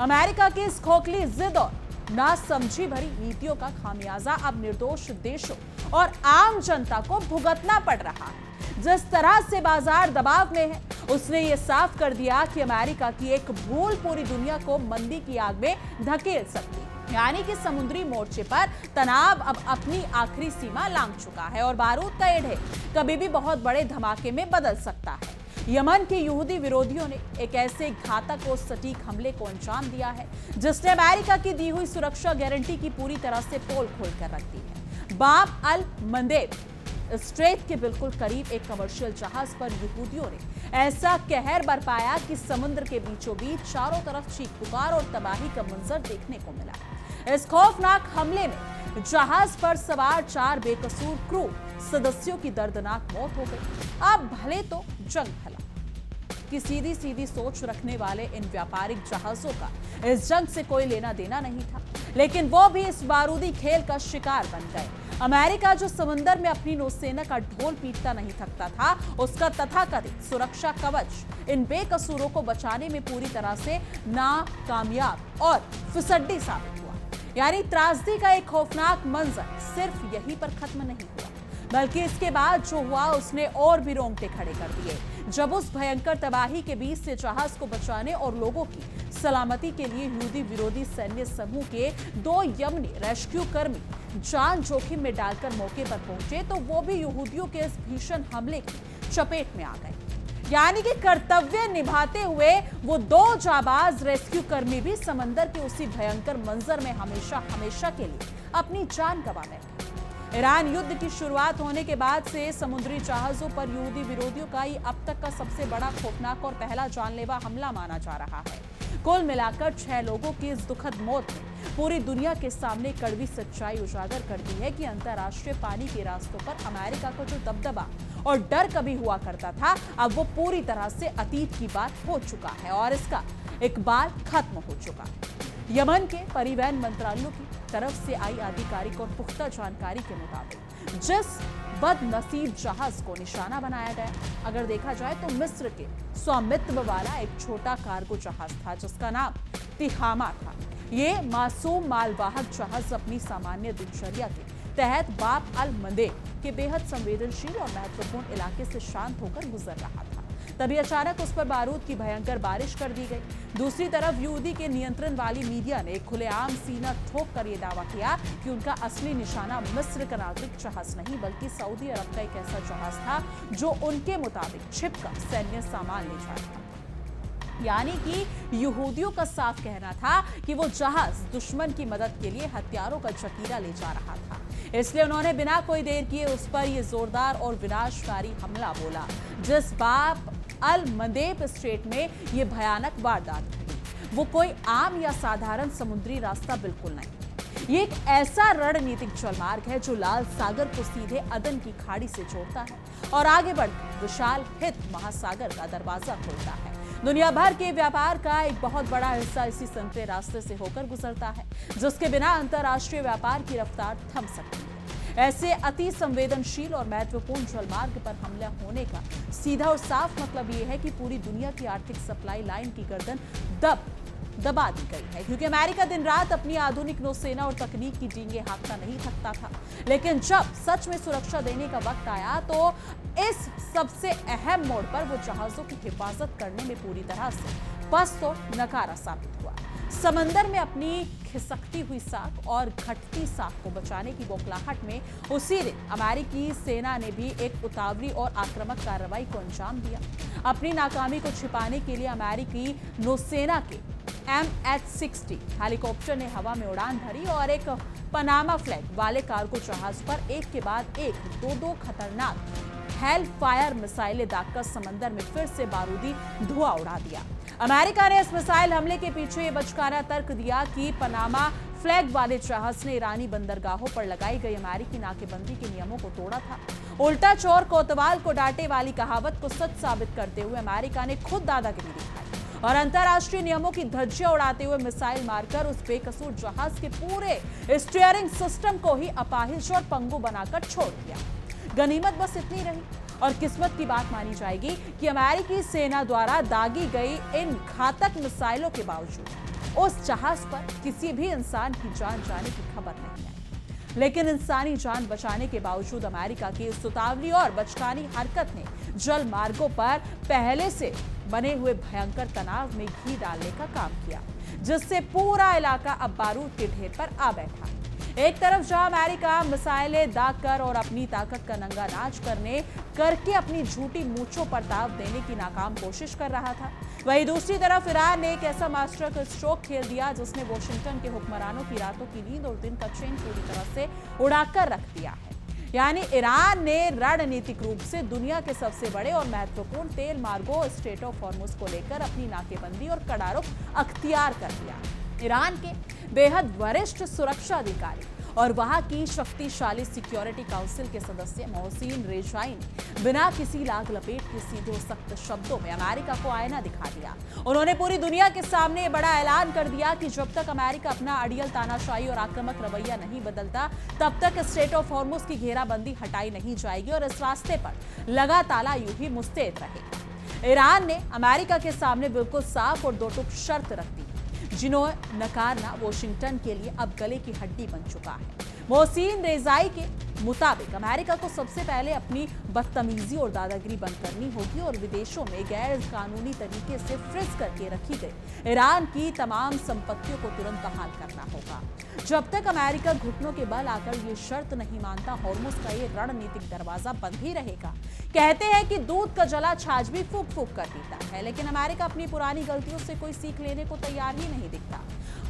America की इस खोखली जिद और नासमझी भरी नीतियों का खामियाजा अब निर्दोष देशों और आम जनता को भुगतना पड़ रहा है। जिस तरह से बाजार दबाव में है, उसने ये साफ कर दिया कि अमेरिका की एक भूल पूरी दुनिया को मंदी की आग में धकेल सकती है। यानी कि समुद्री मोर्चे पर तनाव अब अपनी आखिरी सीमा लांघ चुका है और बारूद का ये ढेर कभी भी बहुत बड़े धमाके में बदल सकता है। यमन के यहूदी विरोधियों ने एक ऐसे घातक और सटीक हमले को अंजाम दिया है जिसने अमेरिका की दी हुई सुरक्षा गारंटी की पूरी तरह से पोल खोल कर रख दी है। बाब अल मंदेब स्ट्रेट के बिल्कुल करीब एक कमर्शियल जहाज पर यहूदियों ने ऐसा कहर बरपाया कि समुद्र के बीचों बीच चारों तरफ चीख पुकार और तबाही का मंजर देखने को मिला। इस खौफनाक हमले में जहाज पर सवार 4 बेकसूर क्रू सदस्यों की दर्दनाक मौत हो गई। अब भले तो जंग भला कि सीधी सीधी सोच रखने वाले इन व्यापारिक जहाजों का इस जंग से कोई लेना देना नहीं था, लेकिन वो भी इस बारूदी खेल का शिकार बन गए। अमेरिका जो समंदर में अपनी नौसेना का ढोल पीटता नहीं थकता था, उसका तथाकथित सुरक्षा कवच इन बेकसूरों को बचाने में पूरी तरह से नाकामयाब और फिसड्डी साबित हुआ। यानी त्रासदी का एक खौफनाक मंजर सिर्फ यहीं पर खत्म नहीं हुआ, बल्कि इसके बाद जो हुआ उसने और भी रोंगटे खड़े कर दिए जब उस भयंकर तबाही के बीच से जहाज को बचाने और लोगों की सलामती के लिए यहूदी विरोधी सैन्य समूह के 2 यमनी रेस्क्यू कर्मी जान जोखिम में डालकर मौके पर पहुंचे तो वो भी यहूदियों के इस भीषण हमले की चपेट में आ गए। यानी कि कर्तव्य निभाते हुए वो 2 जाबाज रेस्क्यू कर्मी भी समंदर के उसी भयंकर मंजर में हमेशा हमेशा के लिए अपनी जान गंवा बैठे। ईरान युद्ध की शुरुआत होने के बाद से समुद्री जहाजों पर यहूदी विरोधियों का ये अब तक का सबसे बड़ा खौफनाक और पहला जानलेवा हमला माना जा रहा है। कुल मिलाकर 6 लोगों की इस दुखद मौत ने पूरी दुनिया के सामने कड़वी सच्चाई उजागर कर दी है कि अंतर्राष्ट्रीय पानी के रास्तों पर अमेरिका का जो दबदबा और डर कभी हुआ करता था, अब वो पूरी तरह से अतीत की बात हो चुका है और इसका इकबाल खत्म हो चुका है। यमन के परिवहन मंत्रालय की तरफ से आई आधिकारिक और पुख्ता जानकारी के मुताबिक जिस बदनसीब जहाज को निशाना बनाया गया, अगर देखा जाए तो मिस्र के स्वामित्व वाला एक छोटा कार्गो जहाज था जिसका नाम तिहामा था। ये मासूम मालवाहक जहाज अपनी सामान्य दिनचर्या के तहत बाब अल मंदेब के बेहद संवेदनशील और महत्वपूर्ण इलाके से शांत होकर गुजर रहा था। तभी अचानक उस पर बारूद की भयंकर बारिश कर दी गई। दूसरी तरफ यहूदी के नियंत्रण वाली मीडिया ने खुलेआम सीना ठोक कर यह दावा किया कि उनका असली निशाना मिस्र का नागरिक जहाज नहीं बल्कि सऊदी अरब का एक ऐसा जहाज था जो उनके मुताबिक छिपकर सैन्य सामान ले जाता था। यानी कि यहूदियों का साफ कहना था कि वो जहाज दुश्मन की मदद के लिए हथियारों का जखीरा ले जा रहा था, इसलिए उन्होंने बिना कोई देर किए उस पर यह जोरदार और विनाशकारी हमला बोला। जिस बाब अल मंदेब स्ट्रेट में यह भयानक वारदात हुई वो कोई आम या साधारण समुद्री रास्ता बिल्कुल नहीं। ये एक ऐसा रणनीतिक जलमार्ग है जो लाल सागर को सीधे अदन की खाड़ी से जोड़ता है और आगे बढ़कर विशाल हित महासागर का दरवाजा खोलता है। दुनिया भर के व्यापार का एक बहुत बड़ा हिस्सा इसी संकरे रास्ते से होकर गुजरता है जिसके बिना अंतर्राष्ट्रीय व्यापार की रफ्तार थम सकती है। ऐसे अति संवेदनशील और महत्वपूर्ण जलमार्ग पर हमला होने का सीधा और साफ मतलब यह है कि पूरी दुनिया की आर्थिक सप्लाई लाइन की गर्दन दबा दी गई है, क्योंकि अमेरिका दिन रात अपनी आधुनिक नौसेना और तकनीक की डींगे हाँकता नहीं थकता था, लेकिन जब सच में सुरक्षा देने का वक्त आया तो इस सबसे अहम मोड़ पर वो जहाजों की हिफाजत करने में पूरी तरह से पस्त और नकारा साबित हुआ। समंदर में अपनी खिसकती हुई साख और घटती साख को बचाने की बौखलाहट में उसी दिन अमेरिकी सेना ने भी एक उतावली और आक्रामक कार्रवाई को अंजाम दिया। अपनी नाकामी को छिपाने के लिए अमेरिकी नौसेना के MH-60 हेलीकॉप्टर ने हवा में उड़ान भरी और एक पनामा फ्लैग वाले कार्गो जहाज पर एक के बाद एक दो खतरनाक हेल फायर मिसाइलें दागकर समंदर में फिर से बारूदी धुआं उड़ा दिया। अमेरिका ने इस मिसाइल हमले के पीछे ये बचकाना तर्क दिया कि पनामा फ्लैग वाले जहाज ने ईरानी बंदरगाहों पर लगाई गई अमेरिकी नाकेबंदी के नियमों को तोड़ा था। उल्टा चोर कोतवाल को डांटे वाली कहावत को सच साबित करते हुए अमेरिका ने खुद दादागिरी दिखाई और अंतर्राष्ट्रीय नियमों की धज्जियां उड़ाते हुए मिसाइल मारकर उस बेकसूर जहाज के पूरे स्टीयरिंग सिस्टम को ही अपाहिज और पंगु बनाकर छोड़ दिया। गनीमत बस इतनी रही और किस्मत की बात मानी जाएगी कि अमेरिकी सेना द्वारा दागी गई इन घातक मिसाइलों के बावजूद उस जहाज पर किसी भी इंसान की जान जाने की खबर नहीं आई। लेकिन इंसानी जान बचाने के बावजूद अमेरिका की इस उतावली और बचकानी हरकत ने जल मार्गों पर पहले से बने हुए भयंकर तनाव में घी डालने का काम किया, जिससे पूरा इलाका अब बारूद के ढेर पर आ बैठा। एक तरफ जहां अमेरिका मिसाइलें दाग कर और अपनी ताकत का नंगा नाच करके अपनी झूठी मूंछों पर दाव देने की नाकाम कोशिश कर रहा था, वहीं दूसरी तरफ ईरान ने एक ऐसा मास्टर स्ट्रोक खेल दिया जिसने वॉशिंगटन के हुक्मरानों की रातों की नींद और दिन का चैन पूरी तरह से उड़ाकर रख दिया है। यानी ईरान ने रणनीतिक रूप से दुनिया के सबसे बड़े और महत्वपूर्ण तेल मार्गों स्ट्रेट ऑफ हॉर्मुज को लेकर अपनी नाकेबंदी और कड़ा रुख अख्तियार कर लिया। ईरान के बेहद वरिष्ठ सुरक्षा अधिकारी और वहां की शक्तिशाली सिक्योरिटी काउंसिल के सदस्य मोहसिन रेजाई ने बिना किसी लाग लपेट के सीधे और सख्त शब्दों में अमेरिका को आईना दिखा दिया। उन्होंने पूरी दुनिया के सामने बड़ा ऐलान कर दिया कि जब तक अमेरिका अपना अड़ियल तानाशाही और आक्रामक रवैया नहीं बदलता, तब तक स्ट्रेट ऑफ हॉर्मुज की घेराबंदी हटाई नहीं जाएगी और इस रास्ते पर लगा ताला यूं ही मुस्तैद रहेगा। ईरान ने अमेरिका के सामने बिल्कुल साफ और दो टूक शर्त रख दी, जिन्हें नकारना वॉशिंगटन के लिए अब गले की हड्डी बन चुका है। मोहसिन रेजाई के मुताबिक अमेरिका को सबसे पहले अपनी बदतमीजी और दादागिरी बंद करनी होगी और विदेशों में गैर कानूनी तरीके से फ्रीज करके रखी गई ईरान की तमाम संपत्तियों को तुरंत बहाल करना होगा। जब तक अमेरिका घुटनों के बल आकर ये शर्त नहीं मानता, हॉर्मुज का ये रणनीतिक दरवाजा बंद ही रहेगा। कहते हैं कि दूध का जला छाछ भी फूक फूक कर पीता है, लेकिन अमेरिका अपनी पुरानी गलतियों से कोई सीख लेने को तैयार ही नहीं दिखता।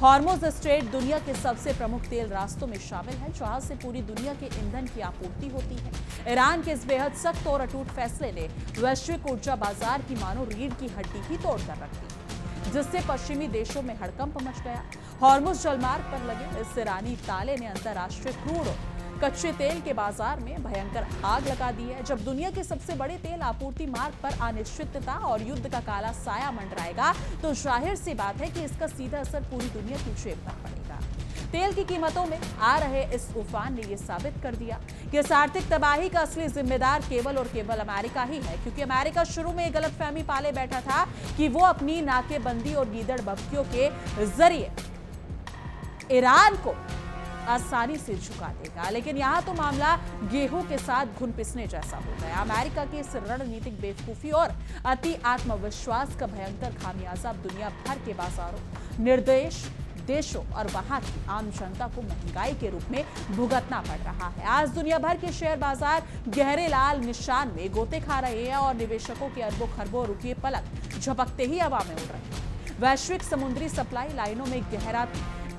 हॉर्मुज स्ट्रेट दुनिया के सबसे प्रमुख तेल रास्तों में शामिल है, जहां से पूरी दुनिया के ईंधन की आपूर्ति होती है। ईरान के इस बेहद सख्त और अटूट फैसले ने वैश्विक ऊर्जा बाजार की मानो रीढ़ की हड्डी ही तोड़ कर रख दी, जिससे पश्चिमी देशों में हड़कंप मच गया। हॉर्मुज जलमार्ग पर लगे इस ईरानी ताले ने अंतर्राष्ट्रीय क्रूड और कच्चे तेल के बाजार में भयंकर आग लगा दी है। जब दुनिया के सबसे बड़े तेल आपूर्ति मार्ग पर अनिश्चितता और युद्ध का काला साया मंडराएगा, तो जाहिर सी बात है कि इसका सीधा असर पूरी दुनिया की जेब पर पड़ेगा। तेल की कीमतों में आ रहे इस उफान ने यह साबित कर दिया कि इस आर्थिक तबाही का असली जिम्मेदार केवल और केवल अमेरिका ही है, क्योंकि अमेरिका शुरू में गलतफहमी पाले बैठा था कि वो अपनी नाकेबंदी और गीदड़ बब्कियों के जरिए ईरान को आसानी से झुका देगा, लेकिन यहाँ तो मामला गेहूं के साथ घुन पिसने जैसा हो गया। अमेरिका की इस रणनीतिक बेवकूफी और अति आत्मविश्वास का भयंकर खामियाजा अब दुनिया भर के बाजारों, निर्देश देशों और वहां की आम जनता को महंगाई के रूप में भुगतना पड़ रहा है। आज दुनिया भर के शेयर बाजार गहरे लाल निशान में गोते खा रहे हैं और निवेशकों के अरबों खरबों रुपये पलक झपकते ही हवा में उड़ रहे हैं। वैश्विक समुद्री सप्लाई लाइनों में गहरा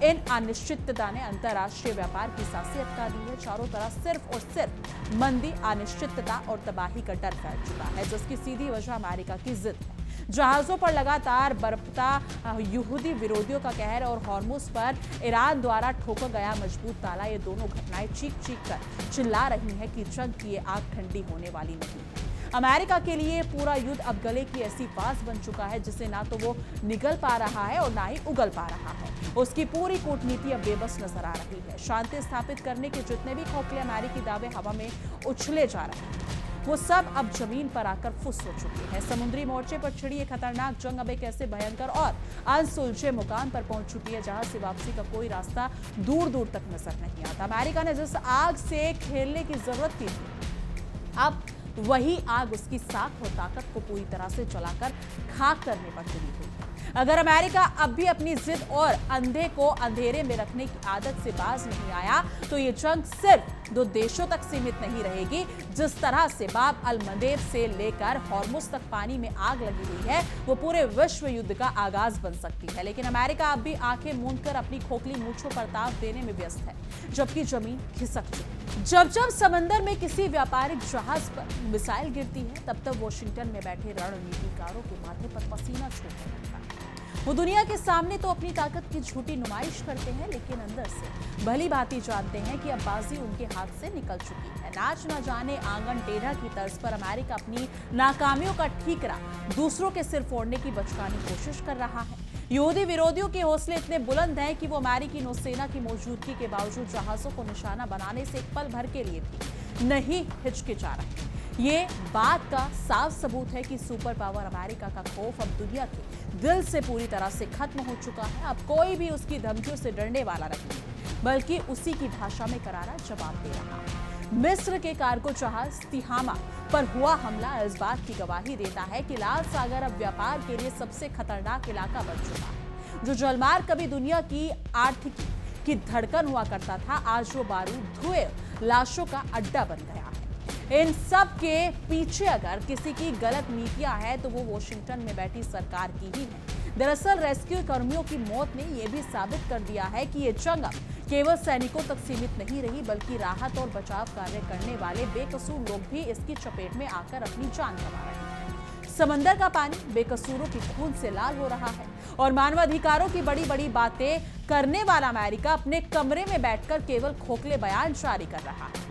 इन अनिश्चितता ने अंतर्राष्ट्रीय व्यापार की सांसें अटका दी है। चारों तरफ सिर्फ और सिर्फ मंदी, अनिश्चितता और तबाही का डर फैल चुका है, जिसकी सीधी वजह अमेरिका की जिद है। जहाजों पर लगातार बरपता यहूदी विरोधियों का कहर और हॉर्मुज पर ईरान द्वारा ठोका गया मजबूत ताला, ये दोनों घटनाएं चीख चीख कर चिल्ला रही हैं कि जंग की ये आग ठंडी होने वाली नहीं है। अमेरिका के लिए पूरा युद्ध अब गले की ऐसी फांस बन चुका है जिसे ना तो वो निगल पा रहा है और ना ही उगल पा रहा है। उसकी पूरी कूटनीति अब बेबस नजर आ रही है। शांति स्थापित करने के जितने भी खोखले अमेरिकी दावे हवा में उछले जा रहे हैं, वो सब अब जमीन पर आकर फुस हो चुके हैं। समुद्री मोर्चे पर छिड़ी ये खतरनाक जंग अब एक ऐसे भयंकर और अनसुलझे मुकाम पर पहुंच चुकी है जहां से वापसी का कोई रास्ता दूर दूर तक नजर नहीं आता। अमेरिका ने जिस आग से खेलने की जरूरत की थी, अब वही आग उसकी साख और ताकत को पूरी तरह से जलाकर खाक करने पर तुली हुई है। अगर अमेरिका अब भी अपनी जिद और अंधे को अंधेरे में रखने की आदत से बाज नहीं आया, तो ये जंग सिर्फ दो देशों तक सीमित नहीं रहेगी। जिस तरह से बाब अल मंदेब से लेकर हॉर्मुज तक पानी में आग लगी हुई है, वो पूरे विश्व युद्ध का आगाज बन सकती है। लेकिन अमेरिका अब भी आंखें मूंद कर अपनी खोखली मूंछों पर ताव देने में व्यस्त है, जबकि जमीन खिसक चुकी है। जब जब समंदर में किसी व्यापारिक जहाज पर मिसाइल गिरती है, तब तब वॉशिंगटन में बैठे रणनीतिकारों के माथे पर पसीना छूटने लगता है। वो दुनिया के सामने तो अपनी ताकत की झूठी नुमाइश करते हैं, लेकिन अंदर से भली भांति जानते हैं कि अब बाजी उनके हाथ से निकल चुकी है। नाच न जाने आंगन टेढ़ा की तर्ज पर अमेरिका अपनी नाकामियों का ठीकरा दूसरों के सिर फोड़ने की बचकानी कोशिश कर रहा है। यहूदी विरोधियों के हौसले इतने बुलंद हैं कि वो अमेरिकी नौसेना की मौजूदगी के बावजूद जहाजों को निशाना बनाने से एक पल भर के लिए भी नहीं हिचकिचा रहे। ये बात का साफ सबूत है कि सुपर पावर अमेरिका का खौफ अब दुनिया के दिल से पूरी तरह से खत्म हो चुका है। अब कोई भी उसकी धमकियों से डरने वाला नहीं, बल्कि उसी की भाषा में करारा जवाब दे रहा है। मिस्र के कार्गो जहाज तिहामा पर हुआ हमला इस बात की गवाही देता है कि लाल सागर अब व्यापार के लिए सबसे खतरनाक इलाका बन चुका है। जो जलमार्ग कभी दुनिया की आर्थिकी की धड़कन हुआ करता था, आज वो बारूद धुएं लाशों का अड्डा बन गया है। इन सब के पीछे अगर किसी की गलत नीतियां हैं तो वो वॉशिंगटन में बैठी सरकार की ही है। दरअसल रेस्क्यू कर्मियों की मौत ने यह भी साबित कर दिया है कि ये जंग अब केवल सैनिकों तक सीमित नहीं रही, बल्कि राहत और बचाव कार्य करने वाले बेकसूर लोग भी इसकी चपेट में आकर अपनी जान गंवा रहे हैं। समंदर का पानी बेकसूरों की खून से लाल हो रहा है और मानवाधिकारों की बड़ी बड़ी बातें करने वाला अमेरिका अपने कमरे में बैठकर केवल खोखले बयान जारी कर रहा है।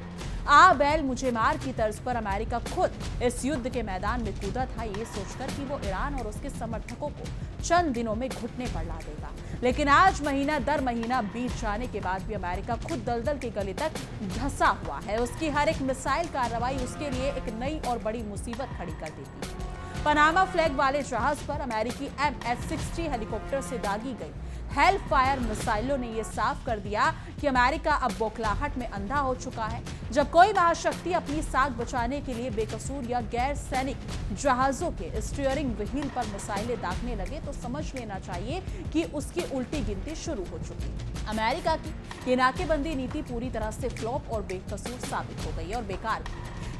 आ बैल मुझे मार की तर्ज पर अमेरिका खुद इस युद्ध के मैदान में कूदा था, ये सोचकर कि वो ईरान और उसके समर्थकों को चंद दिनों में घुटने पर ला देगा। लेकिन आज महीना दर महीना बीत जाने के बाद भी अमेरिका खुद दलदल के गले तक धंसा हुआ है। उसकी हर एक मिसाइल कार्रवाई उसके लिए एक नई और बड़ी मुसीबत खड़ी कर देती है। पनामा फ्लैग वाले जहाज पर अमेरिकी MH-60 हेलीकॉप्टर से दागी गई हेल फायर मिसाइलों ने यह साफ कर दिया कि अमेरिका अब बौखलाहट में अंधा हो चुका है। जब कोई महाशक्ति अपनी साख बचाने के लिए बेकसूर या गैर सैनिक जहाजों के स्टीयरिंग व्हील पर मिसाइलें दागने लगे तो समझ लेना चाहिए कि उसकी उल्टी गिनती शुरू हो चुकी है। अमेरिका की ये नाकेबंदी नीति पूरी तरह से फ्लॉप और बेकसूर साबित हो गई और बेकार।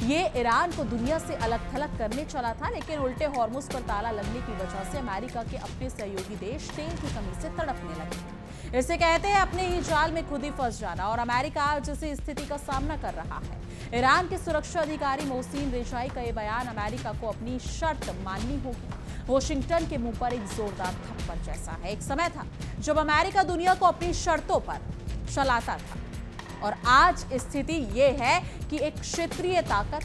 ये ईरान को दुनिया से अलग थलग करने चला था, लेकिन उल्टे हॉर्मुज पर ताला लगने की वजह से अमेरिका के अपने सहयोगी देश तेल की कमी से तड़पने लगे। इसे कहते हैं अपने ही जाल में खुद ही फंस जाना और अमेरिका आज इसी स्थिति का सामना कर रहा है। ईरान के सुरक्षा अधिकारी मोहसिन रेजाई का ये बयान अमेरिका को अपनी शर्त माननी होगी। वॉशिंगटन के मुंह पर एक जोरदार थप्पड़ जैसा है। एक समय था जब अमेरिका दुनिया को अपनी शर्तों पर चलाता था और आज स्थिति ये है कि एक क्षेत्रीय ताकत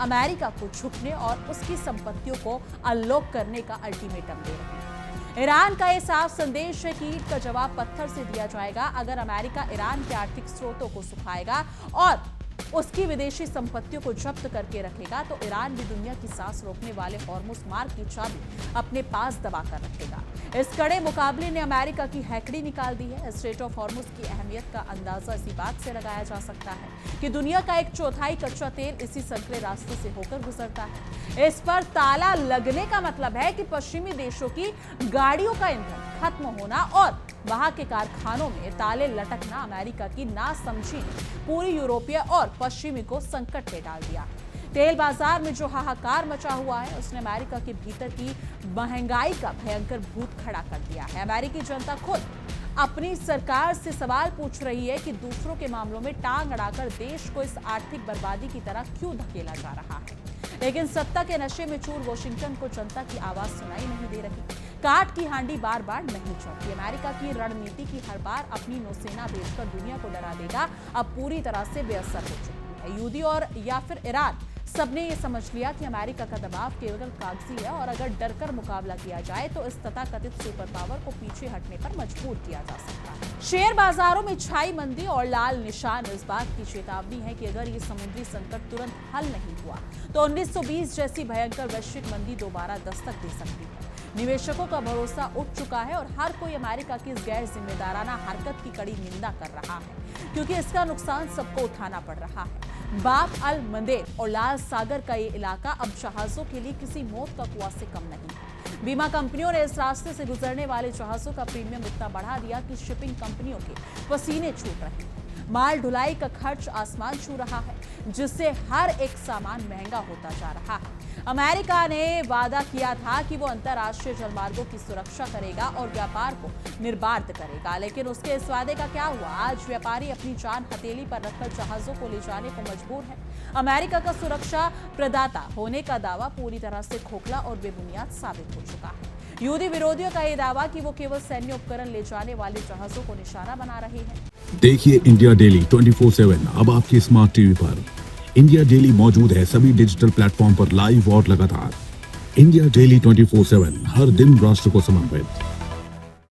अमेरिका को झुकने और उसकी संपत्तियों को अनलॉक करने का अल्टीमेटम दे रही है। ईरान का यह साफ संदेश है कि ईंट का जवाब पत्थर से दिया जाएगा। अगर अमेरिका ईरान के आर्थिक स्रोतों को सुखाएगा और उसकी विदेशी संपत्तियों को जब्त करके रखेगा तो ईरान भी दुनिया की सांस रोकने वाले हॉर्मुज मार्ग की चाबी अपने पास दबाकर रखेगा। इस कड़े मुकाबले ने अमेरिका की हैकड़ी निकाल दी है। स्ट्रेट ऑफ हॉर्मुज की अहमियत का अंदाजा इसी बात से लगाया जा सकता है कि दुनिया का 1/4 कच्चा तेल इसी संकरे रास्ते से होकर गुजरता है। इस पर ताला लगने का मतलब है कि पश्चिमी देशों की गाड़ियों का ईंधन खत्म होना और वहां के कारखानों में ताले लटकना अमेरिका की नासमझी पूरी यूरोपीय और पश्चिमी को संकट में डाल दिया। तेल बाजार में जो हाहाकार मचा हुआ है उसने अमेरिका के भीतर की महंगाई का भयंकर भूत खड़ा कर दिया है। अमेरिकी जनता खुद अपनी सरकार से सवाल पूछ रही है कि दूसरों के मामलों में टांग अड़ाकर देश को इस आर्थिक बर्बादी की तरह क्यों धकेला जा रहा है। लेकिन सत्ता के नशे में चूर वॉशिंगटन को जनता की आवाज सुनाई नहीं दे रही। काट की हांडी बार बार नहीं चढ़ती। अमेरिका की रणनीति की हर बार अपनी नौसेना भेजकर दुनिया को डरा देगा अब पूरी तरह से बेअसर हो चुकी है। यूदी और या फिर ईरान सबने ये समझ लिया कि अमेरिका का दबाव केवल कागजी है और अगर डरकर मुकाबला किया जाए तो इस तथाकथित सुपर पावर को पीछे हटने पर मजबूर किया जा सकता है। शेयर बाजारों में छाई मंदी और लाल निशान इस बात की चेतावनी है कि अगर ये समुद्री संकट तुरंत हल नहीं हुआ तो 1920 जैसी भयंकर वैश्विक मंदी दोबारा दस्तक दे सकती है। निवेशकों का भरोसा उठ चुका है और हर कोई अमेरिका की इस गैर जिम्मेदाराना हरकत की कड़ी निंदा कर रहा है क्योंकि इसका नुकसान सबको उठाना पड़ रहा है। बाब अल मंदेर और लाल सागर का ये इलाका अब जहाजों के लिए किसी मौत का कुआं से कम नहीं है। बीमा कंपनियों ने इस रास्ते से गुजरने वाले जहाजों का प्रीमियम इतना बढ़ा दिया कि शिपिंग कंपनियों के पसीने छूट रहे हैं। माल ढुलाई का खर्च आसमान छू रहा है जिससे हर एक सामान महंगा होता जा रहा है। अमेरिका ने वादा किया था कि वो अंतर्राष्ट्रीय जलमार्गों की सुरक्षा करेगा और व्यापार को निर्बाध करेगा, लेकिन उसके इस वादे का क्या हुआ? आज व्यापारी अपनी जान हथेली पर रखकर जहाजों को ले जाने को मजबूर है। अमेरिका का सुरक्षा प्रदाता होने का दावा पूरी तरह से खोखला और बेबुनियाद साबित हो चुका है। यूदी विरोधियों का यह दावा कि वो केवल सैन्य उपकरण ले जाने वाले जहाजों को निशाना बना रहे हैं। देखिए इंडिया डेली 24/7 अब आपकी स्मार्ट टीवी पर। इंडिया डेली मौजूद है सभी डिजिटल प्लेटफॉर्म पर लाइव और लगातार। इंडिया डेली 24/7 हर दिन राष्ट्र को समर्पित।